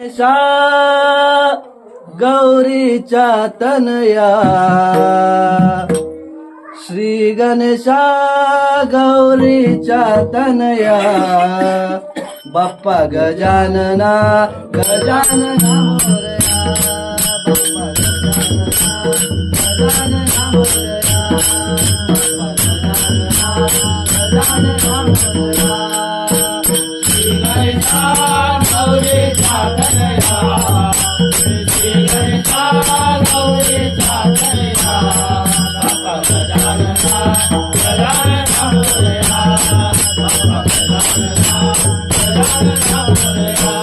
Ganesha गौरीच्या Tanaya, Shri Ganesha गौरीच्या Tanaya, Bappa Gajanana Gajanana Morya, Bappa Gajanana Morya, Bappa Gajanana Morya. Shri Ganesha गौरीच्या Tanaya, Shri Ganesha गौरीच्या Tanaya, Bappa Gajanana Gajanana Morya, Bappa Gajanana Gajanana Morya.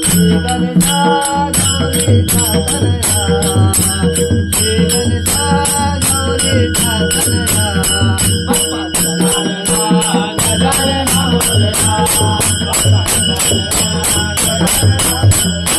Shri Ganesha गौरीच्या Tanaya, Shri Ganesha गौरीच्या Tanaya, Bappa Gajanana Gajanana Morya, Bappa Gajanana Gajanana Morya.